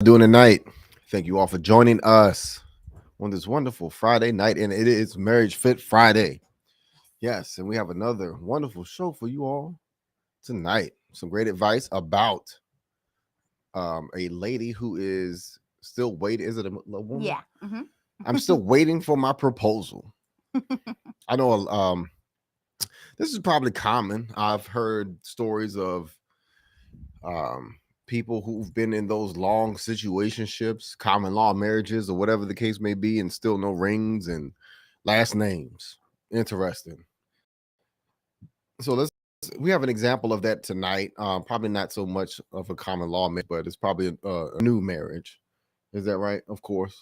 Doing tonight. Thank you all for joining us on this wonderful Friday night, and it is Marriage Fit Friday. Yes, and we have another wonderful show for you all tonight. Some great advice about a lady who is still waiting. Is it a woman? Yeah. Hmm. I'm still waiting for my proposal. I know this is probably common. I've heard stories of um, people who've been in those long situationships, common law marriages, or whatever the case may be, and still no rings and last names. Interesting. So we have an example of that tonight. Probably not so much of a common law marriage, but it's probably a new marriage. Is that right? Of course.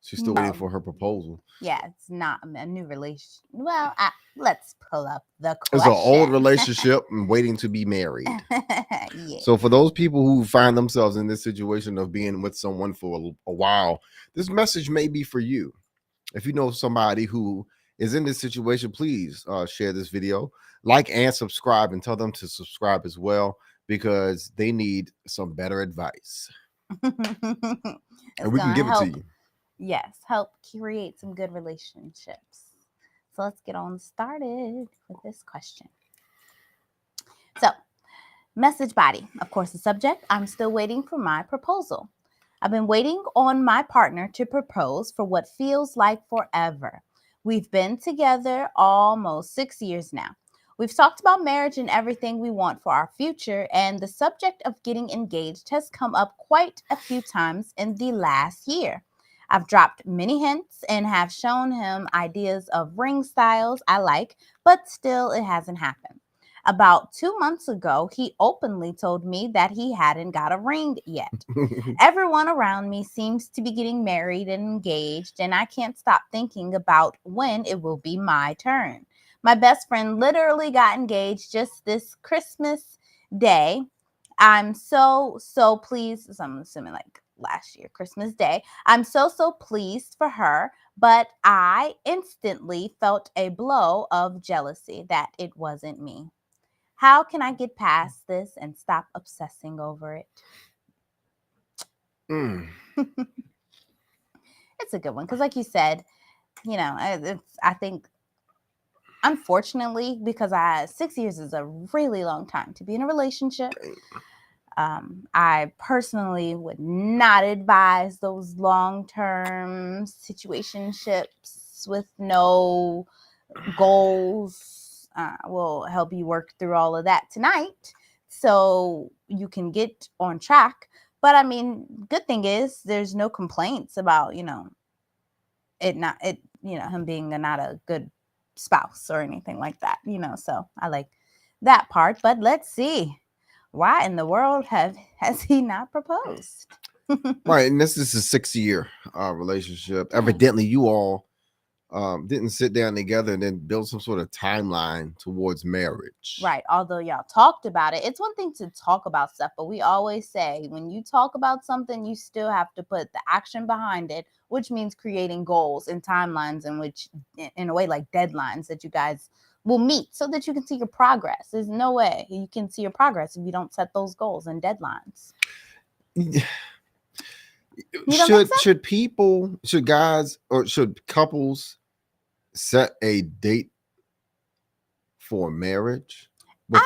She's still waiting No. for her proposal. Yeah, it's not a new relation. Well, let's pull up the It's an old question. relationship and waiting to be married. Yeah. So for those people who find themselves in this situation of being with someone for a while, this message may be for you. If you know somebody who is in this situation, please share this video, like and subscribe, and tell them to subscribe as well because they need some better advice, It's and we can gonna give it to help. you. Yes, help create some good relationships. So let's get on started with this question. So, message body. Of course, the subject: I'm still waiting for my proposal. I've been waiting on my partner to propose for what feels like forever. We've been together almost 6 years now. We've talked about marriage and everything we want for our future, and the subject of getting engaged has come up quite a few times in the last year. I've dropped many hints and have shown him ideas of ring styles I like, but still it hasn't happened. About 2 months ago, he openly told me that he hadn't got a ring yet. Everyone around me seems to be getting married and engaged, and I can't stop thinking about when it will be my turn. My best friend literally got engaged just this Christmas day. I'm so pleased. So I'm assuming like last year, Christmas Day. I'm so pleased for her, but I instantly felt a blow of jealousy that it wasn't me. How can I get past this and stop obsessing over it? Mm. It's a good one because, like you said, I think, unfortunately, because 6 years is a really long time to be in a relationship. I personally would not advise those long-term situationships with no goals. We'll help you work through all of that tonight so you can get on track. But I mean, good thing is there's no complaints about, him being not a good spouse or anything like that, so I like that part. But let's see, why in the world has he not proposed? Right, and this is a 6 year relationship. Dang. Evidently, you all didn't sit down together and then build some sort of timeline towards marriage. Right, although y'all talked about it. It's one thing to talk about stuff, but we always say when you talk about something, you still have to put the action behind it, which means creating goals and timelines, in which, in a way, like deadlines that you guys will meet so that you can see your progress. There's no way you can see your progress if you don't set those goals and deadlines. You don't think so? Should guys, or should couples set a date for marriage? Um, But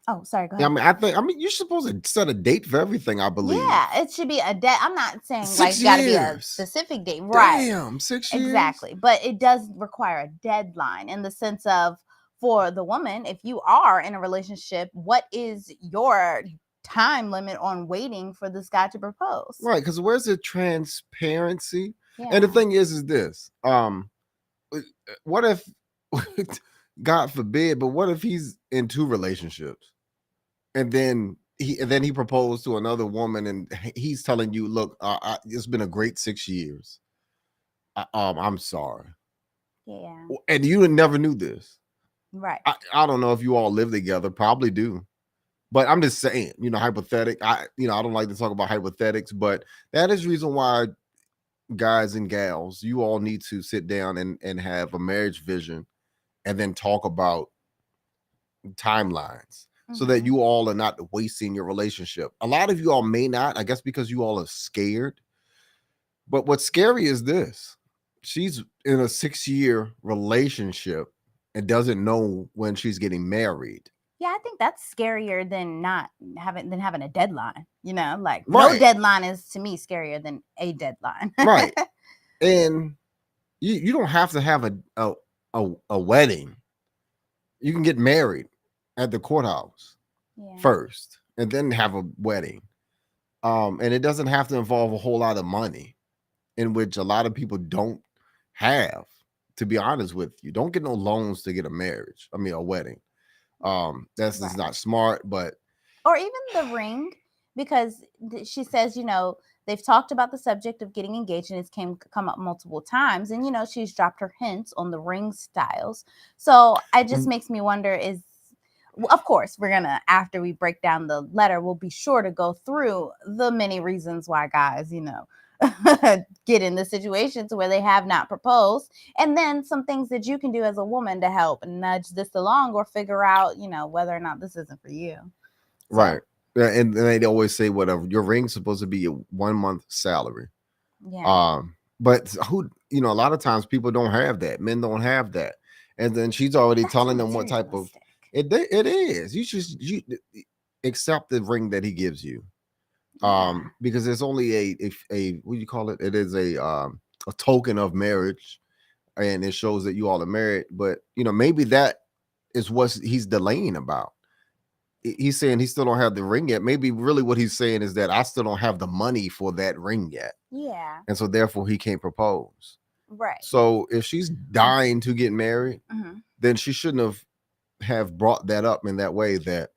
oh, sorry, go I ahead. mean, you're supposed to set a date for everything, I believe. Yeah, it should be a debt. I'm not saying like Six it's got to be a years. specific date, right? Damn, 6 years. Exactly. But it does require a deadline in the sense of, for the woman, if you are in a relationship, what is your time limit on waiting for this guy to propose? Right, because where's the transparency? And the Yeah. thing is this: what if, God forbid, but what if he's in two relationships and then he proposed to another woman and he's telling you, "Look, it's been a great 6 years. I'm sorry," Yeah. and you never knew this. Right. I don't know if you all live together, probably do. But I'm just saying, hypothetic. I don't like to talk about hypothetics, but that is the reason why guys and gals, you all need to sit down and have a marriage vision and then talk about timelines. so that Mhm. you all are not wasting your relationship. A lot of you all may not, I guess, because you all are scared. But what's scary is this: she's in a 6-year relationship and doesn't know when she's getting married. Yeah, I think that's scarier than not having a deadline. Like no Right, deadline is to me scarier than a deadline. right. And you don't have to have a wedding. You can get married at the courthouse Yeah. first and then have a wedding. And it doesn't have to involve a whole lot of money, in which a lot of people don't have, to be honest with you. Don't get no loans to get a wedding. That's just Right. not smart, but Or even the ring, because she says, they've talked about the subject of getting engaged and it's come up multiple times, and she's dropped her hints on the ring styles. So it just makes me wonder, of course we're gonna, after we break down the letter, we'll be sure to go through the many reasons why guys get in the situations where they have not proposed, and then some things that you can do as a woman to help nudge this along, or figure out whether or not this isn't for you. right. Yeah, and they always say whatever, your ring's supposed to be a 1 month salary. Yeah. But a lot of times people don't have that. Men don't have that. And then she's already That's so telling them what type of materialistic. it is. You accept the ring that he gives you. Yeah. Because it's only a what do you call it? It is a token of marriage, and it shows that you all are married. But maybe that is what he's delaying about. He's saying he still don't have the ring yet. Maybe really what he's saying is that I still don't have the money for that ring yet. Yeah. And so therefore he can't propose. Right. So if she's dying to get married, Mm-hmm. then she shouldn't have brought that up in that way, that,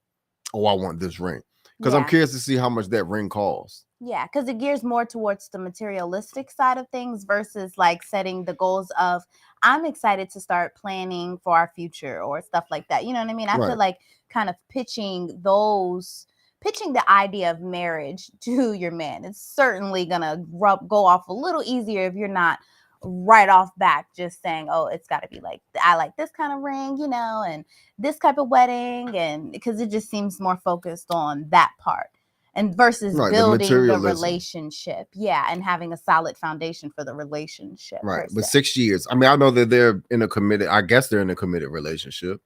oh, I want this ring. Because I'm curious to see how much that ring costs. Yeah, because it gears more towards the materialistic side of things versus like setting the goals of, I'm excited to start planning for our future or stuff like that. You know what I mean? I feel Right. like kind of pitching the idea of marriage to your man, it's certainly gonna go off a little easier if you're not right off back just saying, oh, it's got to be like, I like this kind of ring, and this type of wedding, and because it just seems more focused on that part, and versus Right. The building the materialism. relationship. Yeah, and having a solid foundation for the relationship. Right. Per But se. 6 years. I mean, I know that I guess they're in a committed relationship.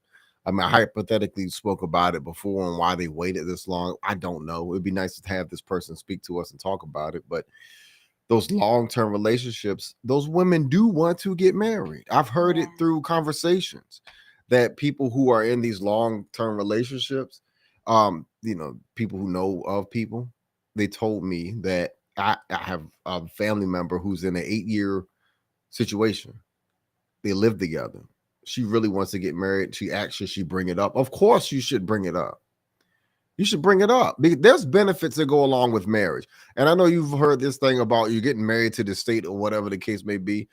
I mean, I hypothetically spoke about it before and why they waited this long. I don't know. It'd be nice to have this person speak to us and talk about it. But those long-term relationships, those women do want to get married. I've heard it through conversations that people who are in these long-term relationships, people who know of people, they told me that I have a family member who's in an 8-year situation. They live together. She really wants to get married. She asked, should she bring it up? Of course you should bring it up. You should bring it up. There's benefits that go along with marriage. And I know you've heard this thing about you getting married to the state or whatever the case may be.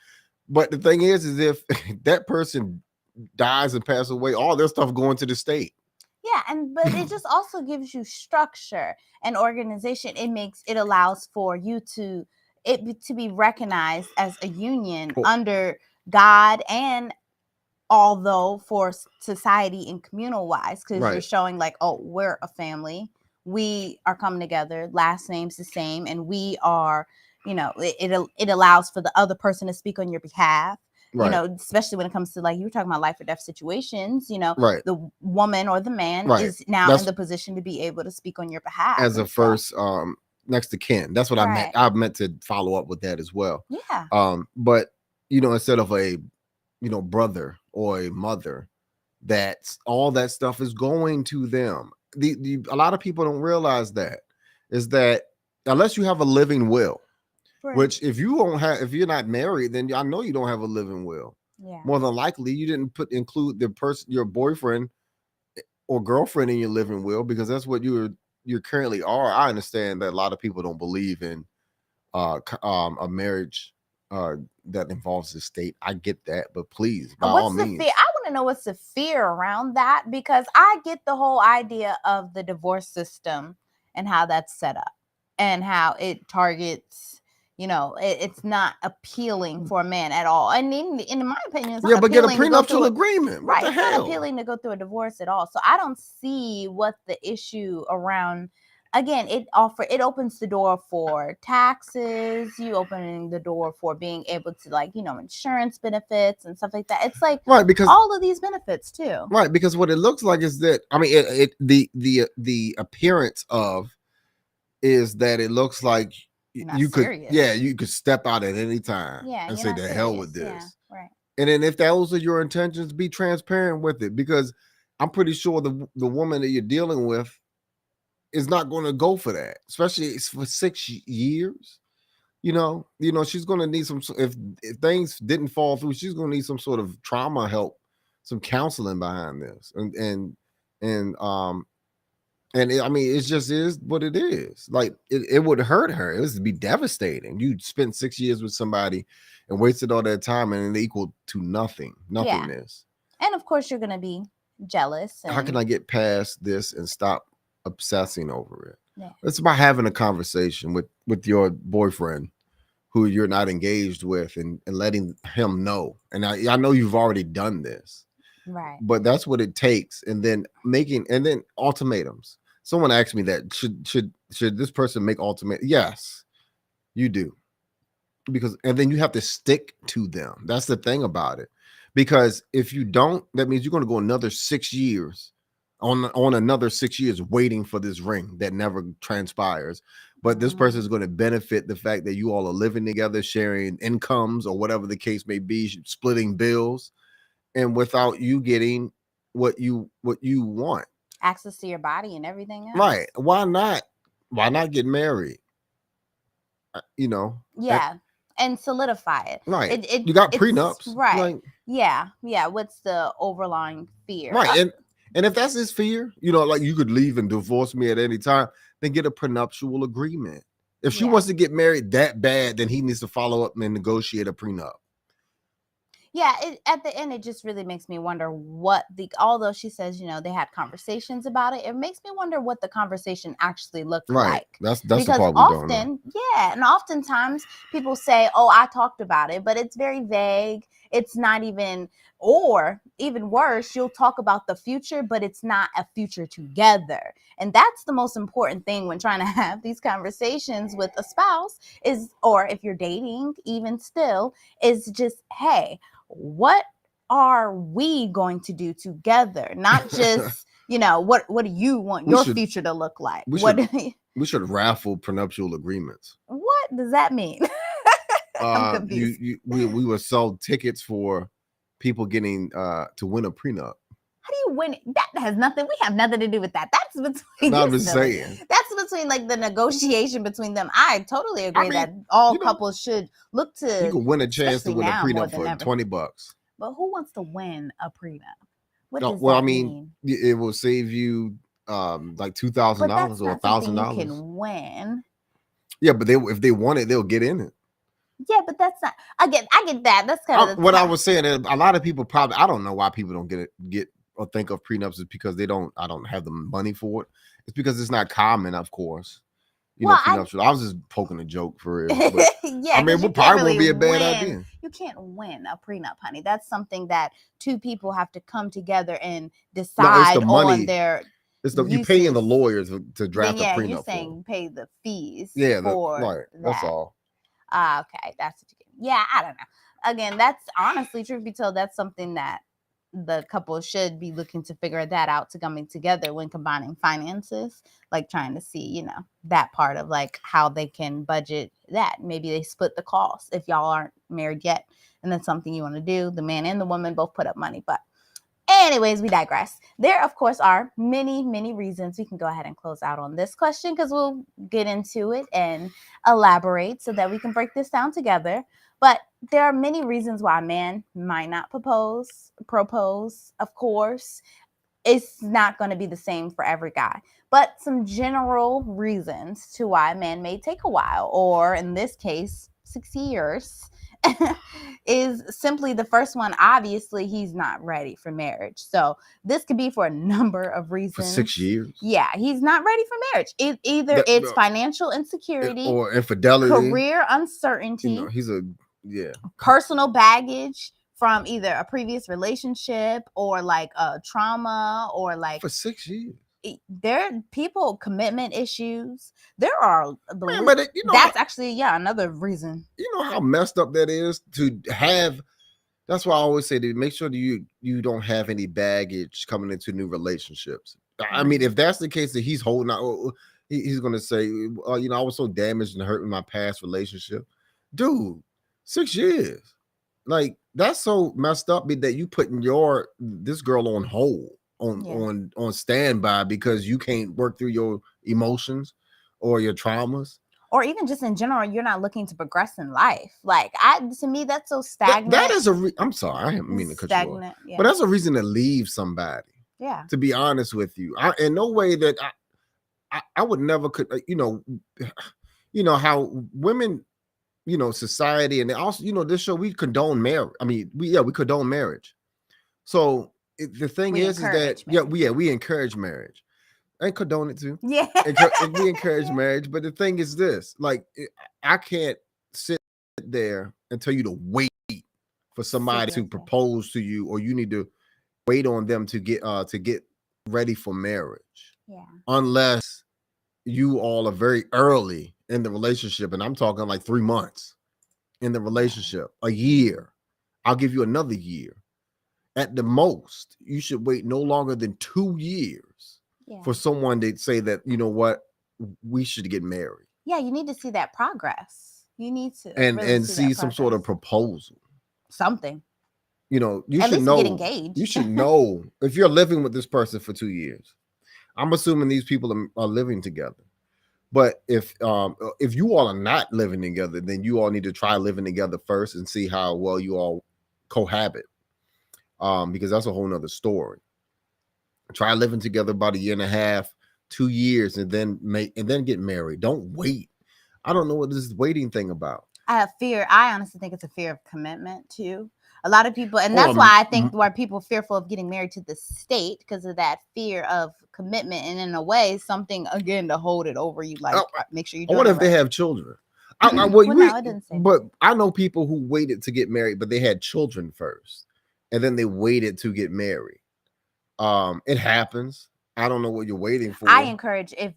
But the thing is if that person dies and passes away, all their stuff going to the state. Yeah, but it just also gives you structure and organization. It allows for you to be recognized as a union under God, and although for society and communal wise, because you're showing like, oh, we're a family, we are coming together, last name's the same, and we are, it allows for the other person to speak on your behalf. Especially when it comes to, like, you were talking about life or death situations, the woman or the man is now in the position to be able to speak on your behalf as a first next to kin. That's what I meant to follow up with that as well. Yeah. But instead of a brother or a mother, that's all that stuff is going to them. A lot of people don't realize that is that unless you have a living will, which if you're not married, then I know you don't have a living will. Yeah. More than likely you didn't include the person, your boyfriend or girlfriend, in your living will, because that's what you currently are. I understand that a lot of people don't believe in a marriage that involves the state. I get that, but please, by all means. Fear? I want to know what's the fear around that, because I get the whole idea of the divorce system and how that's set up and how it targets, it's not appealing for a man at all. And in my opinion, it's Yeah, not but get a appealing to go through prenuptial agreement. What right. the It's not hell? appealing to go through a divorce at all. So I don't see what the issue around. Again, it opens the door for taxes. You opening the door for being able to insurance benefits and stuff like that. It's like Right, because all of these benefits too. right, because what it looks like is that the appearance of is that it looks like you could serious. you could step out at any time and say the hell with this. Yeah, right. And then if those are your intentions, be transparent with it, because I'm pretty sure the woman that you're dealing with is not going to go for that, especially for 6 years. She's going to need if things didn't fall through, she's going to need some sort of trauma help, some counseling behind this, I mean, it just is what it is. Like it would hurt her. It would be devastating. You spent 6 years with somebody and wasted all that time, and it equal to nothingness. And of course, you're going to be jealous. How can I get past this and stop obsessing over it? Yeah. It's about having a conversation with your boyfriend who you're not engaged with, and letting him know. And I know you've already done this, right? But that's what it takes. And then ultimatums. Someone asked me that should this person make ultimatum? Yes, you do, and then you have to stick to them. That's the thing about it. Because if you don't, that means you're going to go another 6 years on another 6 years waiting for this ring that never transpires. But this person is going to benefit the fact that you all are living together, sharing incomes or whatever the case may be, splitting bills, and without you getting what you want, access to your body and everything else. Right? Why not get married? Yeah. And solidify it. Right. You got prenups. Right. Like, yeah. What's the overlying fear? Right. And if that's his fear, like you could leave and divorce me at any time, then get a prenuptial agreement. If she wants to get married that bad, then he needs to follow up and negotiate a prenup. Yeah, at the end, it just really makes me wonder although she says, they had conversations about it, it makes me wonder what the conversation actually looked like. That's because the part we don't know. Yeah, and oftentimes people say, oh, I talked about it, but it's very vague. It's not even, or even worse, you'll talk about the future, but it's not a future together. And that's the most important thing when trying to have these conversations with a spouse or if you're dating, even still, is just, hey, what are we going to do together? Not just, what do you want your future to look like? We should raffle prenuptial agreements. What does that mean? I'm confused. We would sell tickets for people getting to win a prenup. How do you win it? That has nothing. We have nothing to do with that. That's between. I'm just saying. That's between the negotiation between them. I totally agree that all couples should look to. You can win a chance to win a prenup for $20. But who wants to win a prenup? What does that mean? It will save you like $2,000 or $1,000. You can win. Yeah, but if they want it, they'll get in it. Yeah, but that's not. I get that. That's kind of what I was saying. A lot of people probably. I don't know why people don't get or think of prenups is because they don't. I don't have the money for it. It's because it's not common, of course. Prenups. I was just poking a joke for real. But, yeah, I mean, it probably won't be a bad idea. You can't win a prenup, honey. That's something that two people have to come together and decide on their. You paying the lawyers to draft a prenup. You're saying pay the fees. Yeah, for right. That's all. Okay, that's what you get. Yeah, I don't know. Again, that's honestly, truth be told, that's something that the couple should be looking to figure that out to coming together when combining finances, like trying to see, that part of how they can budget that. Maybe they split the cost if y'all aren't married yet, and that's something you want to do. The man and the woman both put up money, but anyways, we digress. There, of course, are many, many reasons. We can go ahead and close out on this question because we'll get into it and elaborate so that we can break this down together. But there are many reasons why a man might not propose. Of course, it's not going to be the same for every guy. But some general reasons to why a man may take a while, or in this case, 6 years, is simply the first one. Obviously, he's not ready for marriage. So this could be for a number of reasons. For 6 years? Yeah, he's not ready for marriage. Either it's financial insecurity or infidelity, career uncertainty, he's personal baggage from either a previous relationship or like a trauma or like for 6 years. There are people commitment issues. There are, but that's actually another reason. You know how messed up that is to have. That's why I always say to make sure that you don't have any baggage coming into new relationships. I mean, if that's the case that he's holding out, he's going to say, I was so damaged and hurt in my past relationship. Dude, 6 years. Like, that's so messed up that you putting this girl on hold, on standby because you can't work through your emotions or your traumas. Or even just in general, you're not looking to progress in life. Like, to me, that's so stagnant. That is I'm sorry, I didn't mean to cut you off. But that's a reason to leave somebody. Yeah. To be honest with you, in no way that I would never could. How women, society, and also, this show we condone marriage. I mean, we condone marriage. So the thing is that we encourage marriage. And condone it too. Yeah. We encourage marriage. But the thing is this, like, I can't sit there and tell you to wait for somebody to propose to you, or you need to wait on them to get ready for marriage. Yeah. Unless you all are very early in the relationship. And I'm talking like 3 months in the relationship, a year. I'll give you another year. At the most, you should wait no longer than 2 years. For someone to say that, you know what, we should get married. Yeah, you need to see that progress. You need to and see some sort of proposal. Something. You At should least know. Get engaged. You should know if you're living with this person for 2 years. I'm assuming these people are living together. But if you all are not living together, then you all need to try living together first and see how well you all cohabit. Because that's a whole nother story. Try living together about 1.5 years, 2 years, and then get married. Don't wait. I don't know what this waiting thing about. I have fear. I honestly think it's a fear of commitment too. A lot of people, and that's why I think why people are fearful of getting married to the state, because of that fear of commitment, and in a way, something again to hold it over you. Like, make sure you. What if they have children? No, I didn't say. But I know people who waited to get married, but they had children first, and then they waited to get married. It happens. I don't know what you're waiting for. I encourage, if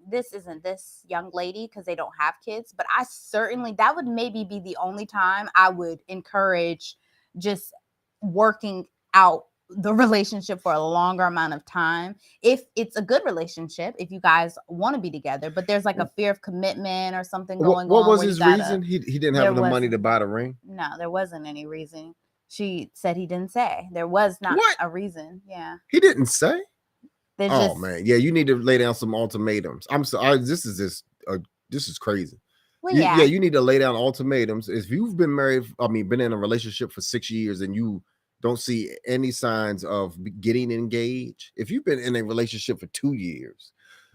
this isn't this young lady because they don't have kids, but I certainly, that would maybe be the only time I would encourage just working out the relationship for a longer amount of time. If it's a good relationship, if you guys want to be together, but there's like a fear of commitment or something going on. What was his reason? He didn't have enough money to buy the ring? No, there wasn't any reason. She said he didn't say. There was not a reason. Yeah. He didn't say? Man. Yeah, you need to lay down some ultimatums. I'm sorry. This is crazy. Well, you need to lay down ultimatums. If you've been married, been in a relationship for 6 years and you don't see any signs of getting engaged, if you've been in a relationship for 2 years,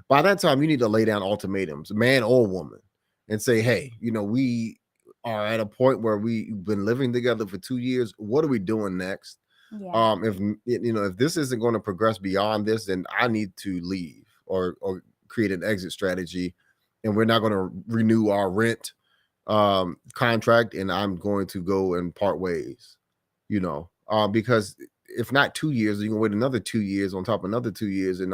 by that time you need to lay down ultimatums, man or woman, and say, hey, we are at a point where we've been living together for 2 years. What are we doing next? Yeah. If this isn't going to progress beyond this, then I need to leave or create an exit strategy, and we're not going to renew our rent contract, and I'm going to go and part ways. Because if not 2 years, you can wait another 2 years on top of another 2 years, and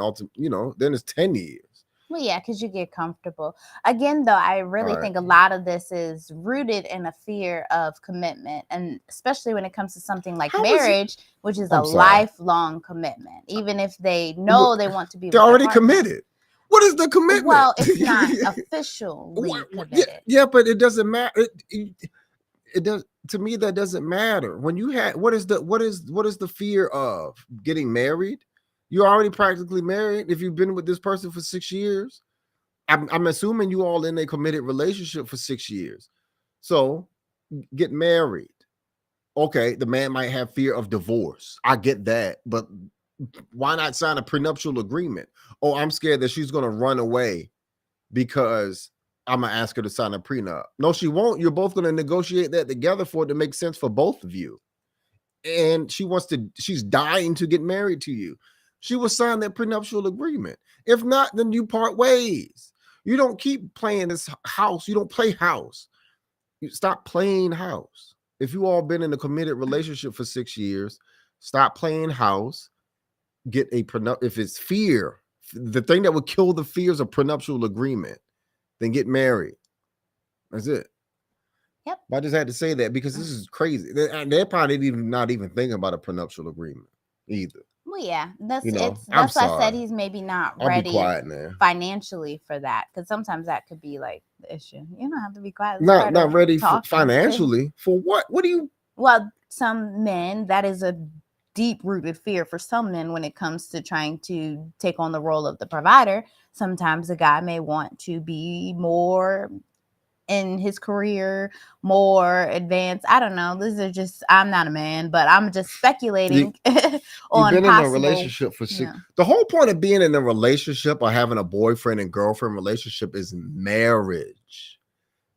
then it's 10 years. Well, yeah, because you get comfortable. Again, though, I really think a lot of this is rooted in a fear of commitment, and especially when it comes to something like marriage, which is a lifelong commitment. Even if they know they want to be, they're already committed. What is the commitment? Well, it's not officially committed. Yeah, but it doesn't matter. It does, to me, that doesn't matter. When you had what is the fear of getting married? You're already practically married if you've been with this person for 6 years. I'm assuming you all in a committed relationship for 6 years. So get married. Okay, the man might have fear of divorce. I get that, but why not sign a prenuptial agreement? Oh, I'm scared that she's going to run away because I'm gonna ask her to sign a prenup. No, she won't. You're both gonna negotiate that together for it to make sense for both of you. And she's dying to get married to you. She will sign that prenuptial agreement. If not, then you part ways. You don't keep playing this house. You don't play house. You stop playing house. If you all been in a committed relationship for 6 years, stop playing house. Get a prenup. If it's fear, the thing that would kill the fear is a prenuptial agreement. Then get married. That's it. Yep. I just had to say that because this is crazy. They're probably not even thinking about a prenuptial agreement either. Well, yeah, that's You know, it's I'm that's why I said sorry. he's maybe not I'll be ready quiet now. financially for that, because sometimes that could be like the issue. You don't have to be quiet. It's part Not of ready for talking. financially for what? What do you? Well, some men, that is a deep rooted fear for some men when it comes to trying to take on the role of the provider. Sometimes a guy may want to be more in his career, more advanced. I don't know. These are just, I'm not a man, but I'm just speculating You've on been in a possible. relationship for 6. Yeah. The whole point of being in a relationship or having a boyfriend and girlfriend relationship is marriage,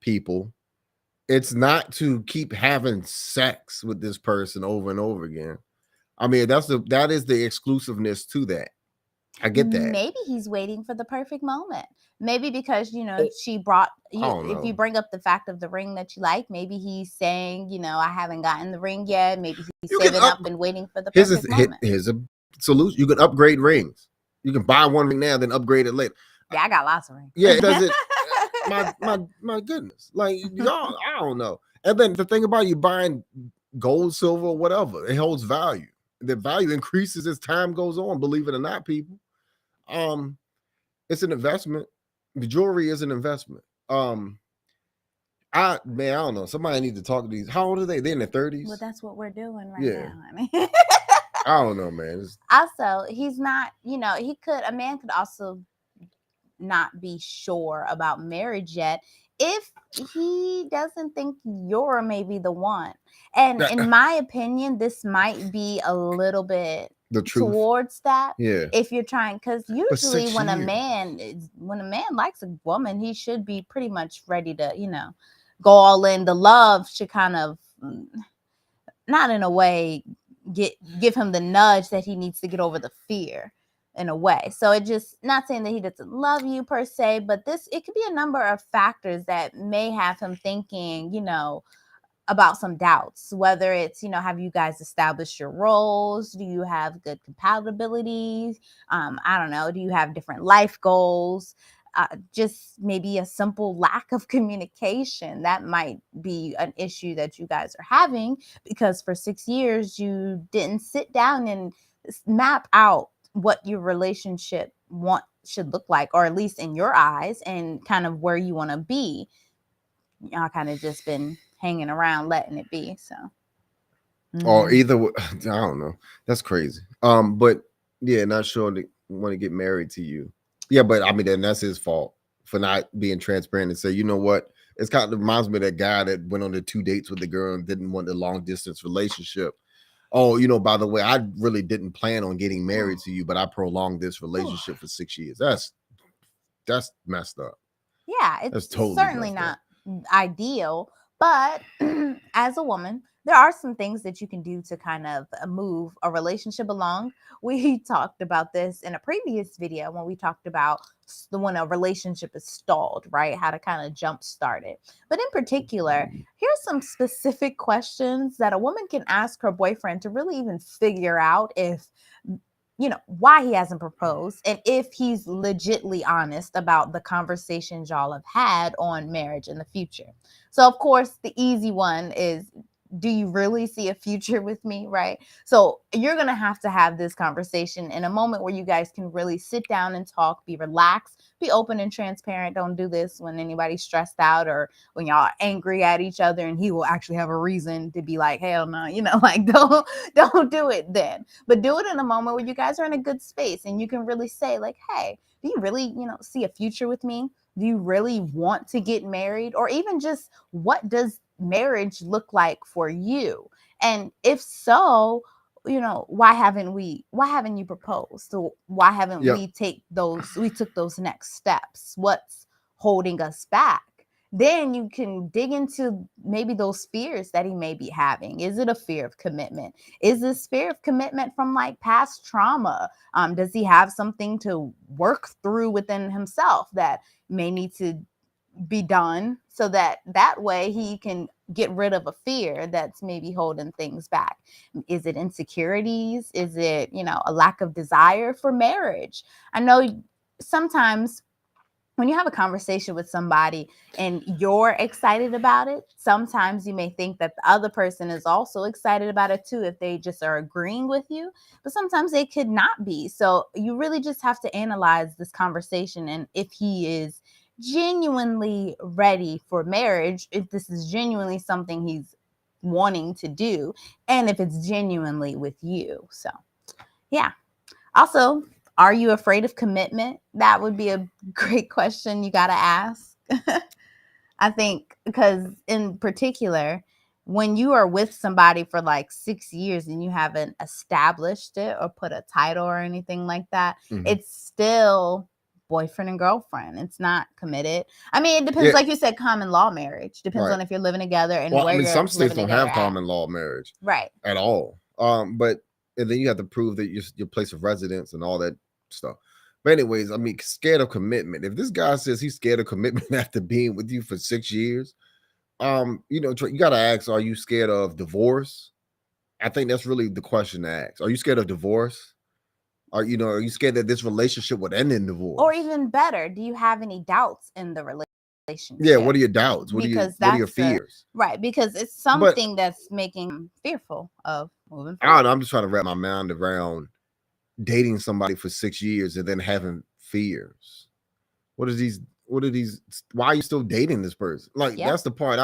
people. It's not to keep having sex with this person over and over again. I mean, that is the exclusiveness to that. I get that. Maybe he's waiting for the perfect moment. Maybe because, Oh, she brought you, don't if you know. bring up the fact of the ring that you like, maybe he's saying, I haven't gotten the ring yet. Maybe he's You can saving up. up and waiting for the Here's perfect moment. here's a solution. You can upgrade rings. You can buy one ring now, then upgrade it later. Yeah, I got lots of rings. Yeah, it doesn't. My goodness, like y'all, I don't know. And then the thing about you buying gold, silver, whatever, it holds value. The value increases as time goes on. Believe it or not, people. It's an investment. The jewelry is an investment. I don't know. Somebody need to talk to these. How old are they? They're in their 30s. Well, that's what we're doing right Yeah. now, honey. I don't know, man. Also, he's not, a man could also not be sure about marriage yet if he doesn't think you're maybe the one. And in my opinion, this might be a little bit the truth towards that. Yeah. If you're trying, because usually when a years. man likes a woman, he should be pretty much ready to, go all in. The love should kind of, not in a way, give him the nudge that he needs to get over the fear in a way. So it just, not saying that he doesn't love you per se, but it could be a number of factors that may have him thinking, about some doubts, whether it's, have you guys established your roles? Do you have good compatibility? I don't know. Do you have different life goals? Just maybe a simple lack of communication. That might be an issue that you guys are having, because for 6 years you didn't sit down and map out what your relationship should look like, or at least in your eyes, and kind of where you want to be. Y'all kind of just been hanging around letting it be. So or either I don't know. That's crazy. But yeah, not sure they want to get married to you. Yeah, but I mean, then that's his fault for not being transparent and say, you know what? It's kind of reminds me of that guy that went on the 2 dates with the girl and didn't want the long distance relationship. Oh, by the way, I really didn't plan on getting married to you, but I prolonged this relationship for 6 years. That's messed up. Yeah, it's totally certainly not ideal. But as a woman, there are some things that you can do to kind of move a relationship along. We talked about this in a previous video when we talked about when a relationship is stalled, right? How to kind of jumpstart it. But in particular, here's some specific questions that a woman can ask her boyfriend to really even figure out if, why he hasn't proposed, and if he's legitly honest about the conversations y'all have had on marriage in the future. So, of course, the easy one is, do you really see a future with me, right? So you're going to have this conversation in a moment where you guys can really sit down and talk, be relaxed, be open and transparent. Don't do this when anybody's stressed out or when y'all are angry at each other, and he will actually have a reason to be like, hell no, like don't do it then. But do it in a moment where you guys are in a good space and you can really say like, hey, do you really, see a future with me? Do you really want to get married? Or even just, what does marriage look like for you? And if so, why haven't you proposed? So why haven't we took those next steps? What's holding us back. Then you can dig into maybe those fears that he may be having. Is it a fear of commitment? Is this fear of commitment from like past trauma? Does he have something to work through within himself that may need to be done so that way he can get rid of a fear that's maybe holding things back? Is it insecurities? Is it, a lack of desire for marriage? I know sometimes when you have a conversation with somebody and you're excited about it, sometimes you may think that the other person is also excited about it too, if they just are agreeing with you, but sometimes they could not be. So you really just have to analyze this conversation, and if he is genuinely ready for marriage, if this is genuinely something he's wanting to do, and if it's genuinely with you. So yeah. Also, are you afraid of commitment? That would be a great question you got to ask. I think because in particular, when you are with somebody for like 6 years and you haven't established it or put a title or anything like that, it's still boyfriend and girlfriend. It's not committed. I mean, it depends. Like you said, common law marriage depends on if you're living together and where you're some states living don't have at. common law marriage, right, at all. But and then you have to prove that your place of residence and all that stuff. But anyways, I mean, scared of commitment. If this guy says he's scared of commitment after being with you for 6 years, you got to ask, are you scared of divorce? I think that's really the question to ask. Are you scared of divorce? Are you scared that this relationship would end in divorce? Or even better, do you have any doubts in the relationship? Yeah, what are your doubts? What are your fears? Right, because it's something that's making them fearful of moving forward. I don't know, I'm just trying to wrap my mind around dating somebody for 6 years and then having fears. What are these? Why are you still dating this person? Like, that's the part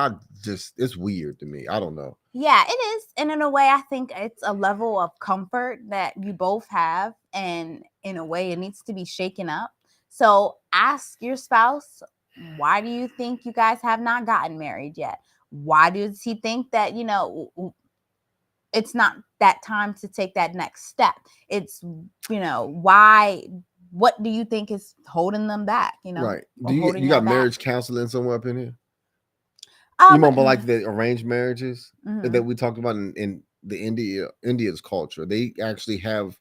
it's weird to me. I don't know. Yeah, it is. And in a way, I think it's a level of comfort that you both have. And in a way, it needs to be shaken up. So ask your spouse, why do you think you guys have not gotten married yet? Why does he think that, it's not that time to take that next step? It's, why? What do you think is holding them back? Right. You got marriage counseling somewhere up in here? You remember like the arranged marriages that we talked about in the India's culture? They actually have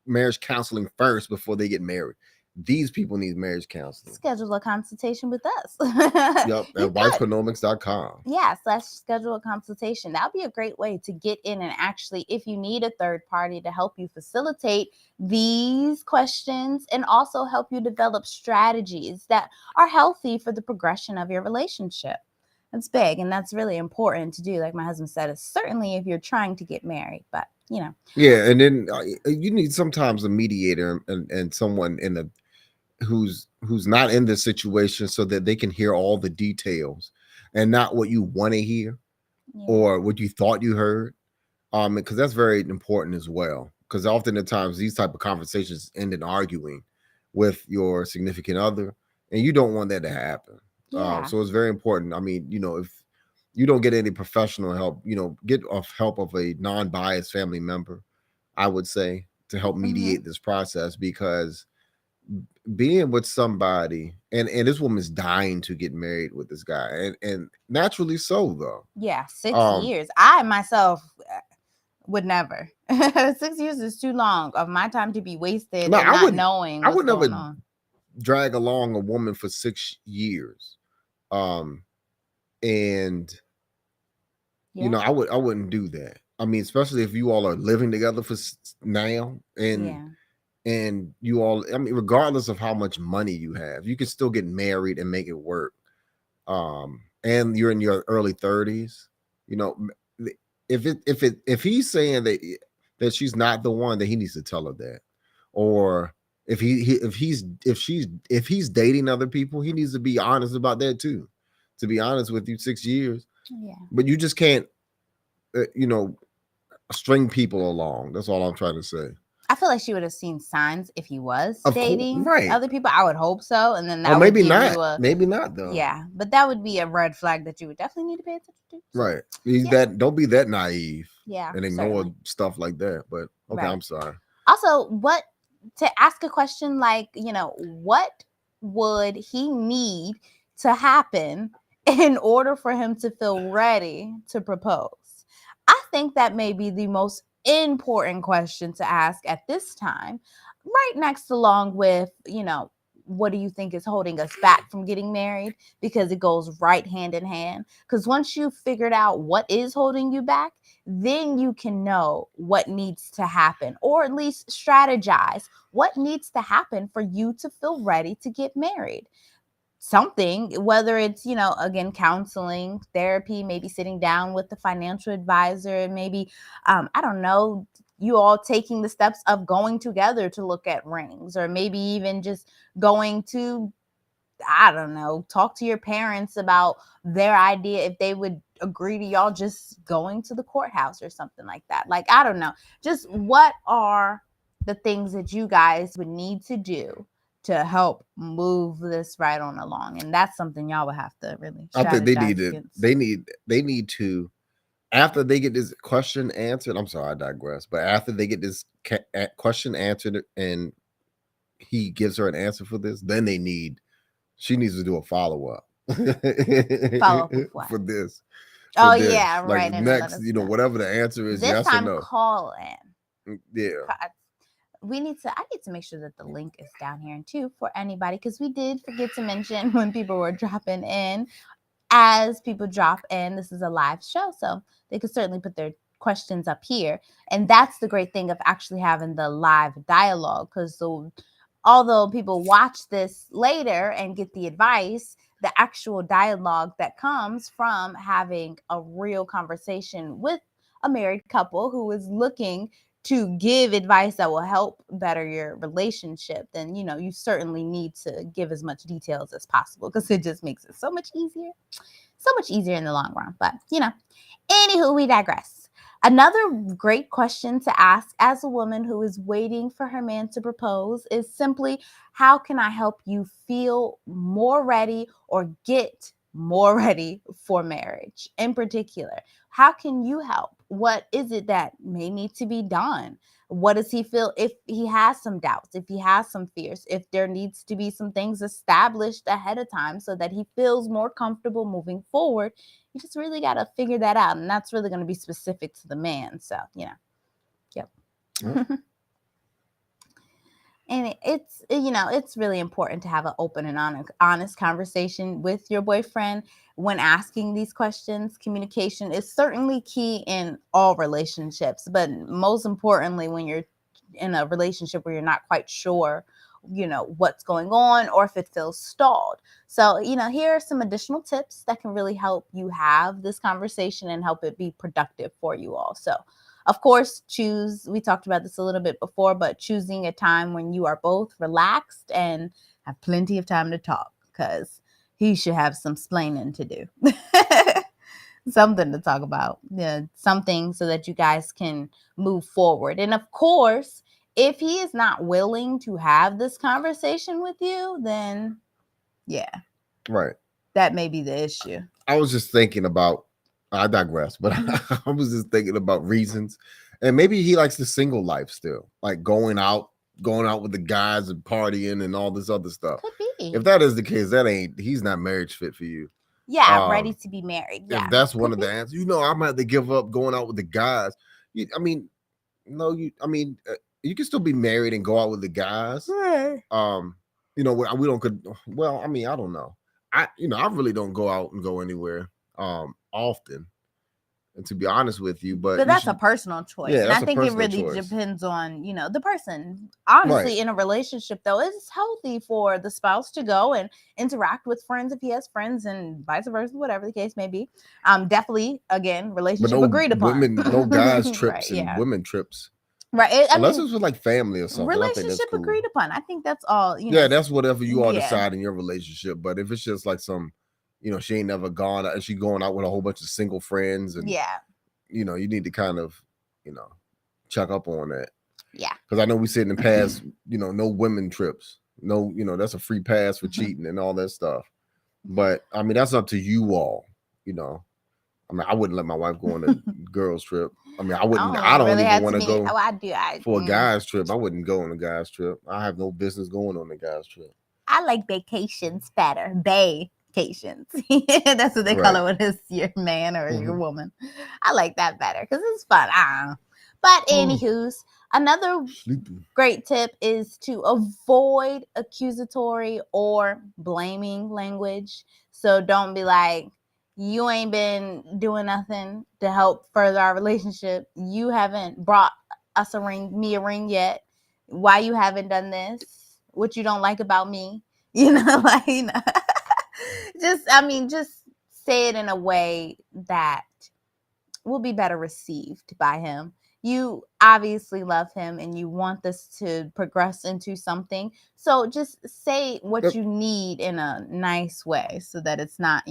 marriage counseling first before they get married. These people need marriage counseling. Schedule a consultation with us. Yep, at wifeconomics.com. Yeah, /schedule a consultation. That would be a great way to get in, and actually, if you need a third party to help you facilitate these questions and also help you develop strategies that are healthy for the progression of your relationship. That's big, and that's really important to do. Like my husband said, it's certainly if you're trying to get married, but Yeah, and then you need sometimes a mediator and someone who's not in this situation so that they can hear all the details and not what you want to hear or what you thought you heard. Because that's very important as well. Because often at times these type of conversations end in arguing with your significant other, and you don't want that to happen. So it's very important. I mean, if you don't get any professional help, get help of a non-biased family member, I would say, to help mediate this process, because being with somebody and this woman's dying to get married with this guy, and naturally so, though. 6 years. I myself would never. 6 years is too long of my time to be wasted not knowing what's going on. Drag along a woman for 6 years. And I wouldn't do that. I mean, especially if you all are living together for now, and you all, I mean, regardless of how much money you have, you can still get married and make it work. And you're in your early 30s, if he's saying that she's not the one, that he needs to tell her that. Or if he's dating other people, he needs to be honest about that too. To be honest with you, 6 years. Yeah. But you just can't, string people along. That's all I'm trying to say. I feel like she would have seen signs if he was dating right. other people. I would hope so. And then that maybe would give not. Maybe not though. Yeah, but that would be a red flag that you would definitely need to pay attention to. So, right. Don't be that naive. Yeah. And ignore stuff like that. But okay, right. I'm sorry. Also, to ask a question like, what would he need to happen in order for him to feel ready to propose? I think that may be the most important question to ask at this time, right next along with, what do you think is holding us back from getting married? Because it goes right hand in hand. Because once you've figured out what is holding you back, then you can know what needs to happen, or at least strategize what needs to happen for you to feel ready to get married. Something, whether it's, again, counseling, therapy, maybe sitting down with the financial advisor, maybe, I don't know, you all taking the steps of going together to look at rings, or maybe even just going to, I don't know, talk to your parents about their idea, if they would agree to y'all just going to the courthouse or something like that. Like, I don't know, just what are the things that you guys would need to do to help move this right on along? And that's something y'all would have to really strategize. I think against. they need to, after they get this question answered, I'm sorry, I digress, but after they get this question answered and he gives her an answer for this, then she needs to do a follow-up. Follow-up with what? For this. Oh, this. yeah, like right. Next, whatever the answer is, this yes time, or no. call in. Yeah. I need to make sure that the link is down here too for anybody, because we did forget to mention when people were dropping in. As people drop in, this is a live show, so they could certainly put their questions up here. And that's the great thing of actually having the live dialogue, because although people watch this later and get the advice, the actual dialogue that comes from having a real conversation with a married couple who is looking to give advice that will help better your relationship, then, you certainly need to give as much details as possible, because it just makes it so much easier in the long run. But, anywho, we digress. Another great question to ask as a woman who is waiting for her man to propose is simply, how can I help you feel more ready or get more ready for marriage? In particular, how can you help? What is it that may need to be done? What does he feel if he has some doubts, if he has some fears, if there needs to be some things established ahead of time so that he feels more comfortable moving forward? You just really got to figure that out. And that's really going to be specific to the man. So, yep. And it's really important to have an open and honest conversation with your boyfriend when asking these questions. Communication is certainly key in all relationships, but most importantly, when you're in a relationship where you're not quite sure, what's going on, or if it feels stalled. So, here are some additional tips that can really help you have this conversation and help it be productive for you all. So, of course, we talked about this a little bit before, but choosing a time when you are both relaxed and have plenty of time to talk, because he should have some splaining to do. Something to talk about. Yeah, something so that you guys can move forward. And of course, if he is not willing to have this conversation with you, then yeah. Right. That may be the issue. I was just thinking about, I digress, but I was just thinking about reasons. And maybe he likes the single life still, like going out with the guys and partying and all this other stuff. Could be. If that is the case, he's not marriage fit for you. Yeah, ready to be married. Yeah. If that's one of the answers, I'm gonna have to give up going out with the guys. You can still be married and go out with the guys. Right. We don't I don't know. I really don't go out and go anywhere often, and to be honest with you, but that's a personal choice. Yeah, and I think it really depends on the person. Honestly, in a relationship though, it's healthy for the spouse to go and interact with friends if he has friends, and vice versa, whatever the case may be. Definitely, again, relationship agreed upon. No guys trips right, and women trips. Right. Unless it's with like family or something. Relationship cool. agreed upon. I think that's all. Yeah, that's whatever you all decide in your relationship. But if it's just like some, she ain't never gone out and she going out with a whole bunch of single friends, and you need to kind of, check up on that. Yeah. Because I know we said in the past, no women trips. No, that's a free pass for cheating and all that stuff. But I mean, that's up to you all, I wouldn't let my wife go on a girls trip. I mean, I wouldn't. I don't really even want to go for a guys trip. I wouldn't go on a guys trip. I have no business going on a guys trip. I like vacations better. Vacations. That's what they call it when it's your man or your woman. I like that better because it's fun. I don't know. But anywho's, another great tip is to avoid accusatory or blaming language. So don't be like, you ain't been doing nothing to help further our relationship. You haven't brought me a ring yet. Why you haven't done this? What you don't like about me? Like, just say it in a way that will be better received by him. You obviously love him and you want this to progress into something. So just say what you need in a nice way so that it's not,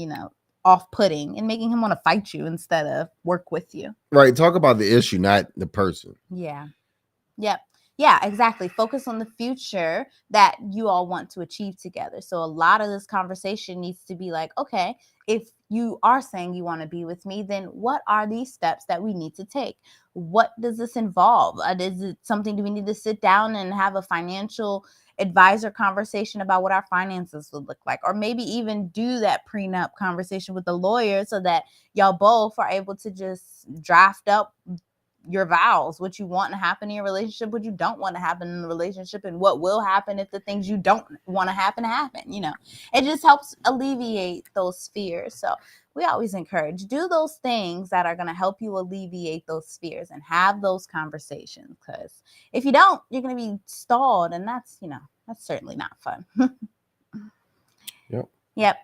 off-putting and making him want to fight you instead of work with you. Right. Talk about the issue, not the person. Yeah. Yep. Yeah, exactly. Focus on the future that you all want to achieve together. So a lot of this conversation needs to be like, okay, if you are saying you want to be with me, then what are these steps that we need to take? What does this involve? Is it something, do we need to sit down and have a financial advisor conversation about what our finances would look like? Or maybe even do that prenup conversation with the lawyer so that y'all both are able to just draft up your vows, what you want to happen in your relationship, what you don't want to happen in the relationship, and what will happen if the things you don't want to happen. It just helps alleviate those fears. So we always encourage, do those things that are going to help you alleviate those fears and have those conversations, because if you don't, you're going to be stalled, and that's certainly not fun. Yep.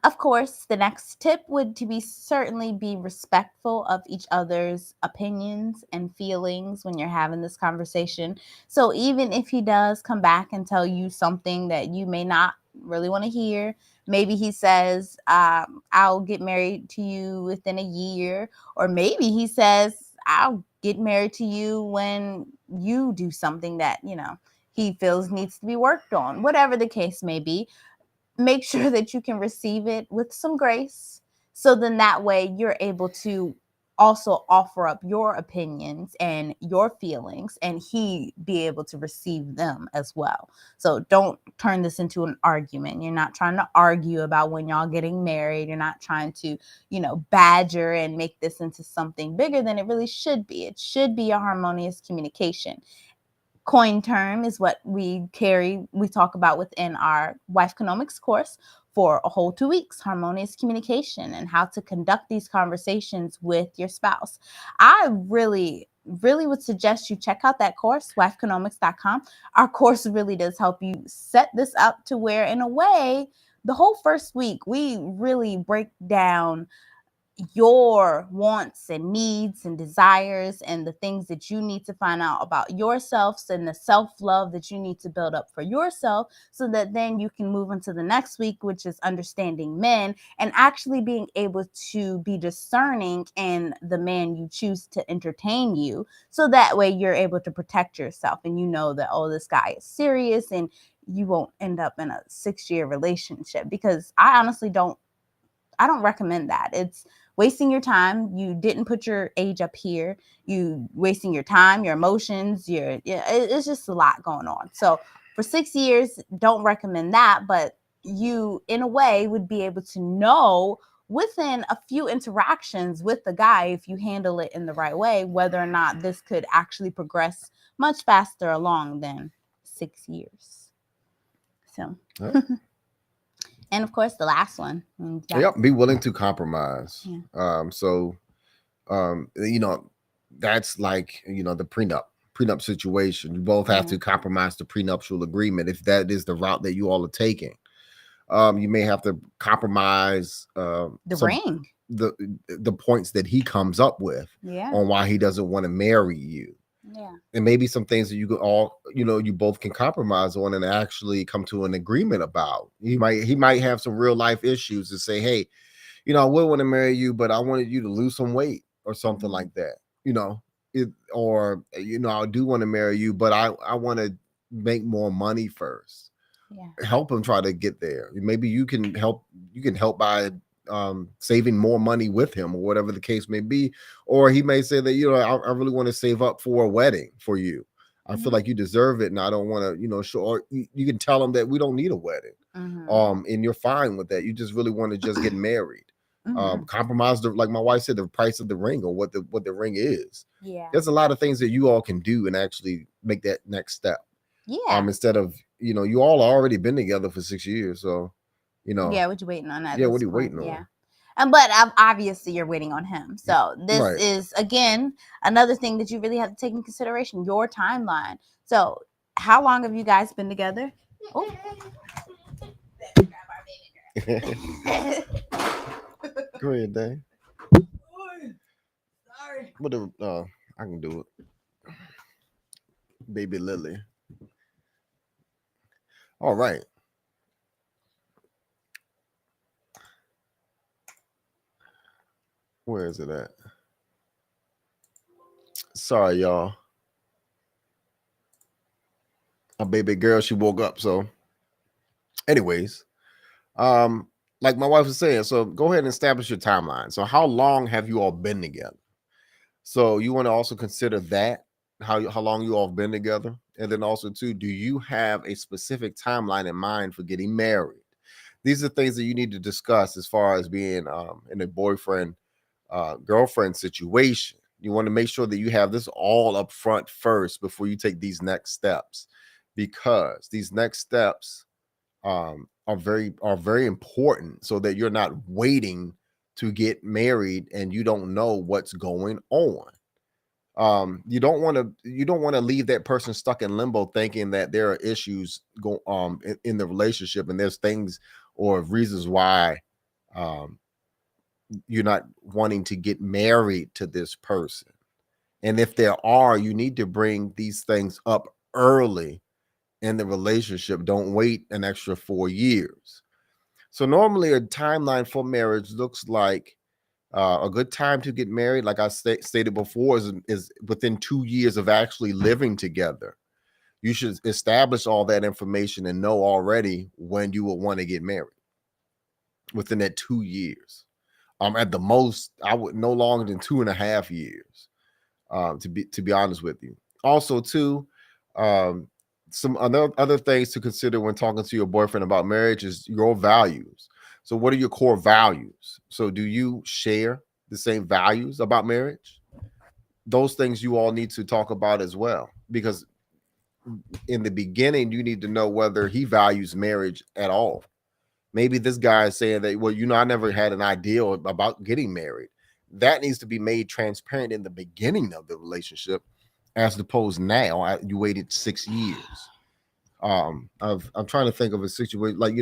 Of course, the next tip would certainly be respectful of each other's opinions and feelings when you're having this conversation. So even if he does come back and tell you something that you may not really want to hear, maybe he says, I'll get married to you within a year, or maybe he says, I'll get married to you when you do something that, he feels needs to be worked on, whatever the case may be. Make sure that you can receive it with some grace. So then that way you're able to also offer up your opinions and your feelings, and he be able to receive them as well. So don't turn this into an argument. You're not trying to argue about when y'all getting married. You're not trying to, badger and make this into something bigger than it really should be. It should be a harmonious communication. Coin term is what we talk about within our Wife Economics course for a whole 2 weeks, harmonious communication and how to conduct these conversations with your spouse. I really would suggest you check out that course, wifeeconomics.com. Our course really does help you set this up to where, in a way, the whole first week, we really break down your wants and needs and desires and the things that you need to find out about yourself and the self-love that you need to build up for yourself, so that then you can move into the next week, which is understanding men and actually being able to be discerning in the man you choose to entertain you. So that way you're able to protect yourself and you know that, oh, this guy is serious, and you won't end up in a 6-year relationship, because I honestly don't recommend that. It's wasting your time. You didn't put your age up here. You wasting your time, your emotions, it's just a lot going on. So for 6 years, don't recommend that. But you, in a way, would be able to know within a few interactions with the guy, if you handle it in the right way, whether or not this could actually progress much faster along than 6 years. So. And of course, the last one. Be willing to compromise. Yeah. That's like, the prenup situation. You both have to compromise the prenuptial agreement if that is the route that you all are taking. You may have to compromise the ring, the points that he comes up with on why he doesn't want to marry you. Yeah. And maybe some things that you could all, you both can compromise on and actually come to an agreement about. He might have some real life issues to say, hey, I would want to marry you, but I wanted you to lose some weight or something like that. I do want to marry you, but I want to make more money first. Yeah. Help him try to get there. Maybe you can help by saving more money with him, or whatever the case may be. Or he may say that, I really want to save up for a wedding for you. I feel like you deserve it, and I don't want to, show. Or you can tell them that we don't need a wedding, and you're fine with that. You just really want to just get married. Compromise like my wife said, the price of the ring or what the ring is. Yeah. There's a lot of things that you all can do and actually make that next step. Yeah. Instead of you all already been together for 6 years, so Yeah, what you waiting on that? Yeah, what are you waiting on? But obviously you're waiting on him. So this Right. is again another thing that you really have to take into consideration, your timeline. So how long have you guys been together? Oh. Go ahead, Dave. Sorry. Whatever. I can do it. Baby Lily. All right. Where is it at? Sorry, y'all. A baby girl, she woke up. So, anyways, like my wife was saying, so go ahead and establish your timeline. So, how long have you all been together? So, you want to also consider that how long you all have been together, and then also too, do you have a specific timeline in mind for getting married? These are things that you need to discuss as far as being in a boyfriend girlfriend situation. You want to make sure that you have this all up front first before you take these next steps, because these next steps are very important, so that you're not waiting to get married and you don't know what's going on. You don't want to leave that person stuck in limbo thinking that there are issues in the relationship, and there's things or reasons why you're not wanting to get married to this person. And if there are, you need to bring these things up early in the relationship. Don't wait an extra 4 years. So normally a timeline for marriage looks like a good time to get married, like I stated before, is within 2 years of actually living together. You should establish all that information and know already when you will want to get married within that 2 years. At the most, I would no longer than 2.5 years. To be honest with you. Also, too, some other things to consider when talking to your boyfriend about marriage is your values. So, what are your core values? So, do you share the same values about marriage? Those things you all need to talk about as well, because in the beginning, you need to know whether he values marriage at all. Maybe this guy is saying that, well, I never had an idea about getting married. That needs to be made transparent in the beginning of the relationship, as opposed now you waited 6 years. I'm trying to think of a situation like,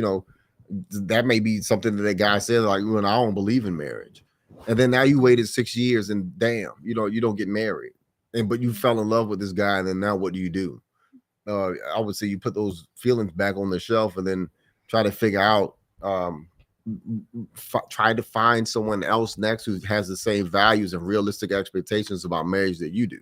that may be something that guy said, like, when I don't believe in marriage. And then now you waited 6 years and damn, you don't get married. But you fell in love with this guy, and then now what do? I would say you put those feelings back on the shelf and then try to figure out try to find someone else next who has the same values and realistic expectations about marriage that you do.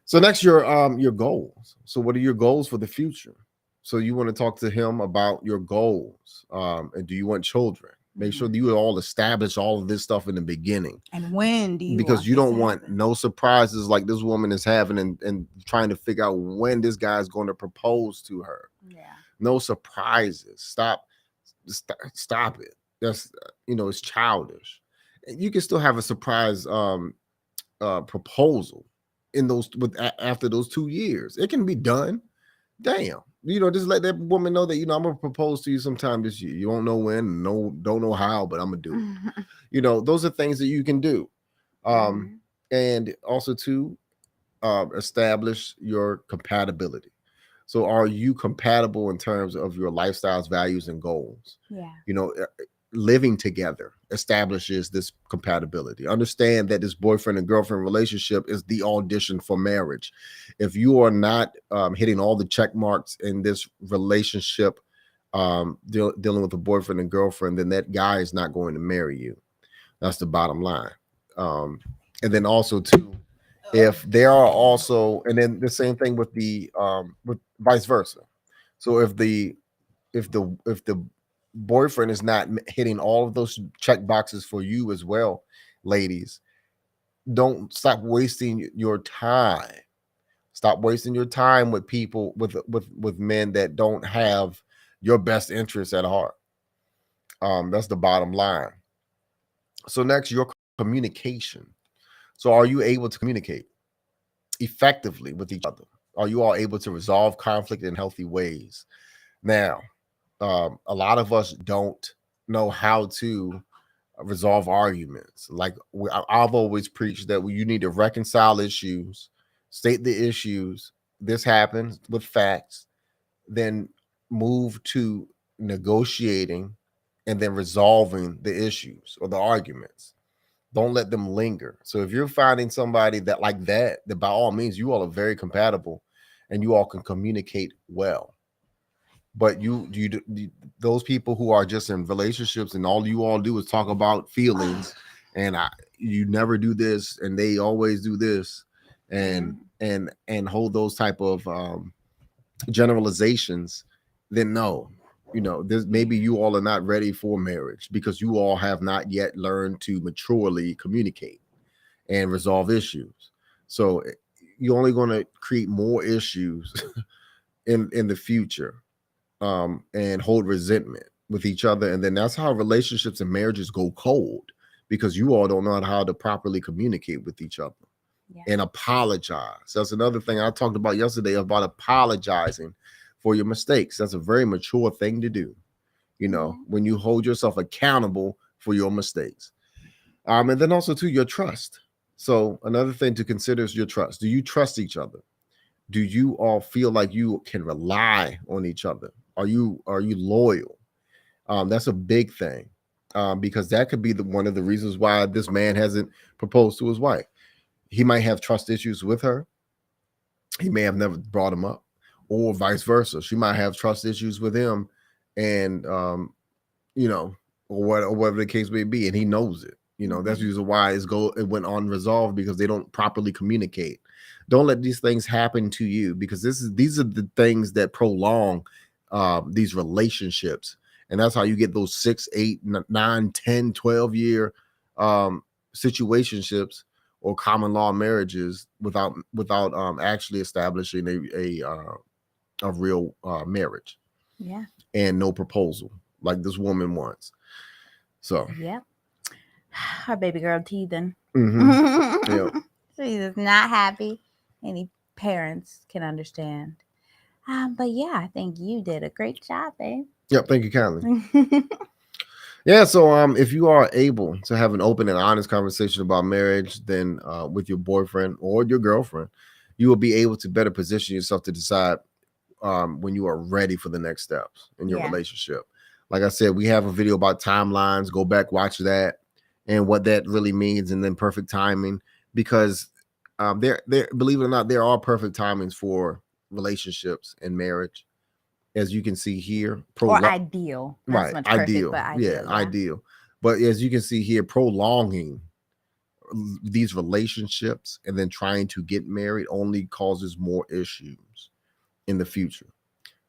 So next, your goals. So what are your goals for the future? So you want to talk to him about your goals, and do you want children? Make sure that you all establish all of this stuff in the beginning. And when do you? Because you don't want no surprises like this woman is having, and trying to figure out when this guy is going to propose to her. Yeah. No surprises. Stop it. That's it's childish. You can still have a surprise proposal in those after those 2 years. It can be done. Damn. Just let that woman know that I'm gonna propose to you sometime this year. You don't know when, don't know how, but I'm gonna do it. Those are things that you can do. And also to establish your compatibility. So are you compatible in terms of your lifestyles, values, and goals? Yeah. Living together establishes this compatibility. Understand that this boyfriend and girlfriend relationship is the audition for marriage. If you are not hitting all the check marks in this relationship, dealing with a boyfriend and girlfriend, then that guy is not going to marry you. That's the bottom line. And then also too, if there are also, and then the same thing with with vice versa. So if the boyfriend is not hitting all of those check boxes for you as well, ladies, don't stop wasting your time. Stop wasting your time with people with men that don't have your best interests at heart. That's the bottom line. So next, your communication. So are you able to communicate effectively with each other? Are you all able to resolve conflict in healthy ways? Now, a lot of us don't know how to resolve arguments. Like I've always preached that you need to reconcile issues, state the issues. This happens with facts, then move to negotiating and then resolving the issues or the arguments. Don't let them linger. So if you're finding somebody that like that by all means, you all are very compatible and you all can communicate well. But those people who are just in relationships and all you all do is talk about feelings, and you never do this and they always do this, and hold those type of generalizations, then no, there's maybe you all are not ready for marriage because you all have not yet learned to maturely communicate and resolve issues. So you're only going to create more issues in the future, and hold resentment with each other. And then that's how relationships and marriages go cold, because you all don't know how to properly communicate with each other and apologize. That's another thing I talked about yesterday about apologizing for your mistakes. That's a very mature thing to do, when you hold yourself accountable for your mistakes. And then also too, your trust. So another thing to consider is your trust. Do you trust each other? Do you all feel like you can rely on each other? Are you loyal? That's a big thing, because that could be one of the reasons why this man hasn't proposed to his wife. He might have trust issues with her. He may have never brought him up, or vice versa. She might have trust issues with him, and or whatever the case may be, and he knows it. That's usually why it went unresolved, because they don't properly communicate. Don't let these things happen to you, because these are the things that prolong these relationships. And that's how you get those 6, 8, 9, 10, 12-year situationships or common law marriages without actually establishing a real marriage. Yeah. And no proposal like this woman wants. So yep. Our baby girl teething. Yep. She's not happy. Any parents can understand. But yeah, I think you did a great job, babe. Yep, thank you kindly. Yeah, so if you are able to have an open and honest conversation about marriage, then with your boyfriend or your girlfriend, you will be able to better position yourself to decide when you are ready for the next steps in your relationship. Like I said, we have a video about timelines. Go back, watch that, and what that really means, and then perfect timing. Because there, believe it or not, there are perfect timings for relationships and marriage, as you can see here. Or ideal, not right? So much Ideal, perfect, but ideal, ideal. But as you can see here, prolonging these relationships and then trying to get married only causes more issues in the future.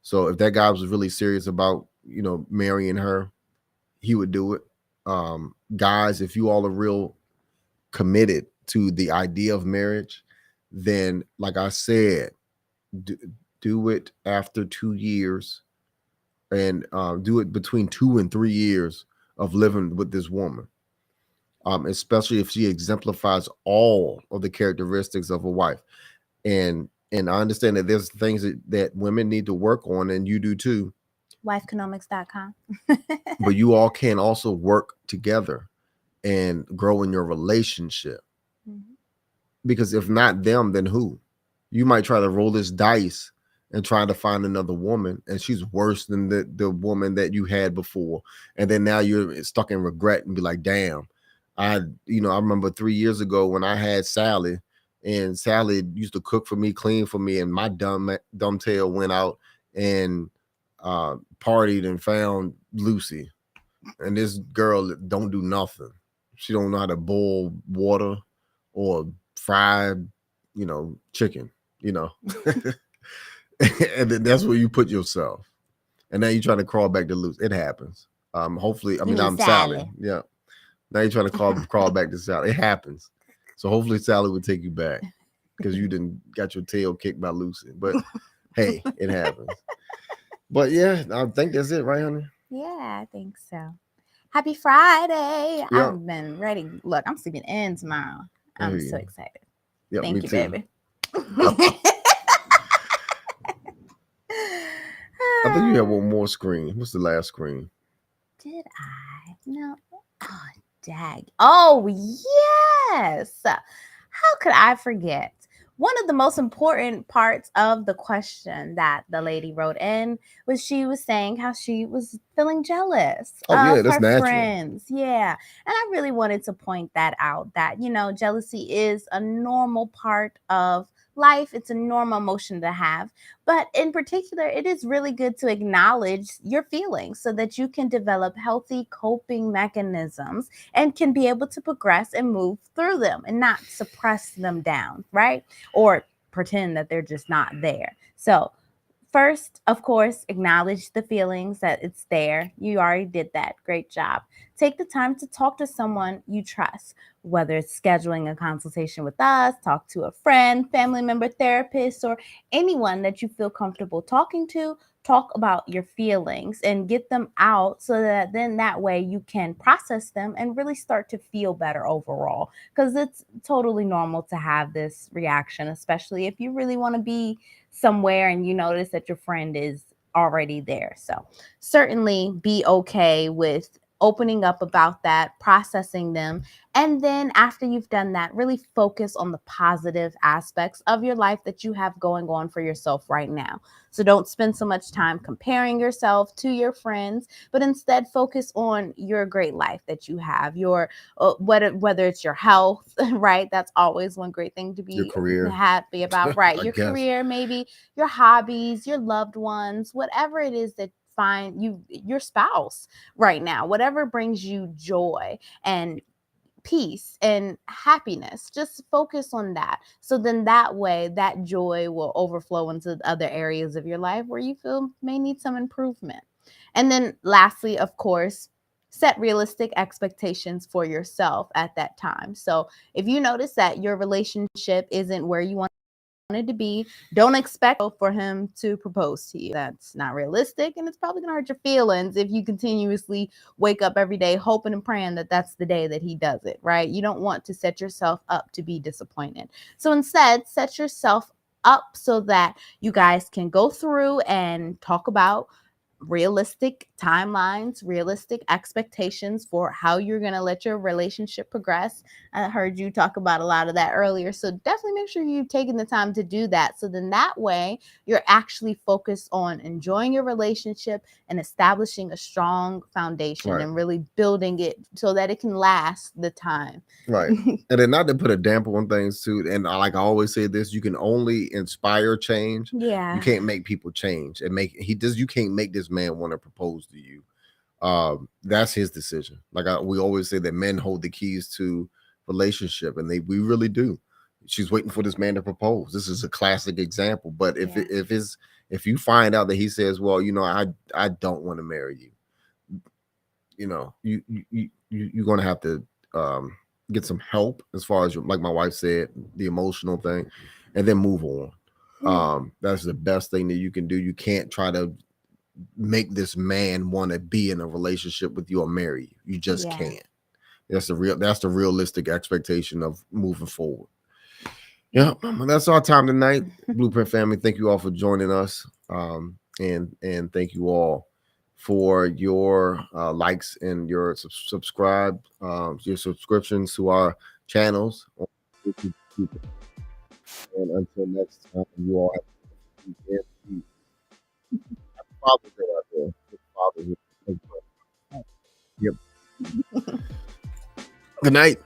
So if that guy was really serious about marrying her, he would do it. Guys, if you all are real committed to the idea of marriage, then like I said, do it after 2 years, and do it between 2 and 3 years of living with this woman, especially if she exemplifies all of the characteristics of a wife. And I understand that there's things that women need to work on, and you do too. Wifeconomics.com. But you all can also work together and grow in your relationship. Because if not them, then who? You might try to roll this dice and try to find another woman, and she's worse than the woman that you had before. And then now you're stuck in regret and be like, damn, I remember 3 years ago when I had Sally, and Sally used to cook for me, clean for me, and my dumb tail went out and partied and found Lucy. And this girl don't do nothing. She don't know how to boil water or fry, chicken, and then that's where you put yourself. And now you're trying to crawl back to Lucy. It happens. Hopefully, I'm Sally. Yeah. Now you're trying to crawl back to Sally. It happens. So hopefully Sally would take you back. because you didn't got your tail kicked by Lucy. But hey, it happens. But yeah, I think that's it, right, honey? Yeah, I think so. Happy Friday. Yeah. I've been ready. Look, I'm sleeping in tomorrow. I hear I'm so you. excited. Yeah, Thank me you, too. baby. I think you have one more screen. What's the last screen? Did I? No. Oh, dag. Oh, yes. How could I forget? One of the most important parts of the question that the lady wrote in was she was saying how she was feeling jealous Oh yeah, of that's her natural. friends. Yeah. And I really wanted to point that out that, jealousy is a normal part of life. It's a normal emotion to have. But in particular, it is really good to acknowledge your feelings so that you can develop healthy coping mechanisms and can be able to progress and move through them and not suppress them down, right? Or pretend that they're just not there. So, first, of course, acknowledge the feelings that it's there. You already did that. Great job. Take the time to talk to someone you trust, whether it's scheduling a consultation with us, talk to a friend, family member, therapist, or anyone that you feel comfortable talking to. Talk about your feelings and get them out so that then that way you can process them and really start to feel better overall. Because it's totally normal to have this reaction, especially if you really want to be somewhere and you notice that your friend is already there. So certainly be okay with opening up about that, processing them. And then after you've done that, really focus on the positive aspects of your life that you have going on for yourself right now. So don't spend so much time comparing yourself to your friends, but instead focus on your great life that you have, your whether it's your health, right? That's always one great thing to Your be career. happy about, right? I Your guess. career, maybe your hobbies, your loved ones, whatever it is that find you, your spouse right now, whatever brings you joy and peace and happiness, just focus on that. So then that way that joy will overflow into other areas of your life where you feel may need some improvement. And then lastly, of course, set realistic expectations for yourself at that time. So if you notice that your relationship isn't where you want it to be, don't expect for him to propose to you. That's not realistic, and it's probably going to hurt your feelings if you continuously wake up every day hoping and praying that that's the day that he does it, right? You don't want to set yourself up to be disappointed. So instead, set yourself up so that you guys can go through and talk about realistic timelines, realistic expectations for how you're going to let your relationship progress. I heard you talk about a lot of that earlier. So definitely make sure you've taken the time to do that. So then that way you're actually focused on enjoying your relationship and establishing a strong foundation, Right. and really building it so that it can last the time. Right. And then not to put a damper on things too. And like I always say this, you can only inspire change. Yeah. You can't make people change and you can't make this man want to propose to you. That's his decision. Like we always say that men hold the keys to relationship, and we really do. She's waiting for this man to propose. This is a classic example. But if you find out that he says, well, I don't want to marry you, you're gonna have to get some help as far as like my wife said, the emotional thing, and then move on. That's the best thing that you can do. You can't try to make this man want to be in a relationship with you or marry you. You just can't. That's the realistic expectation of moving forward. Yeah, that's our time tonight. Blueprint family, thank you all for joining us. And thank you all for your likes and your your subscriptions to our channels. And until next time, you all have Father's Day out there. Father's Day. Yep. Good night.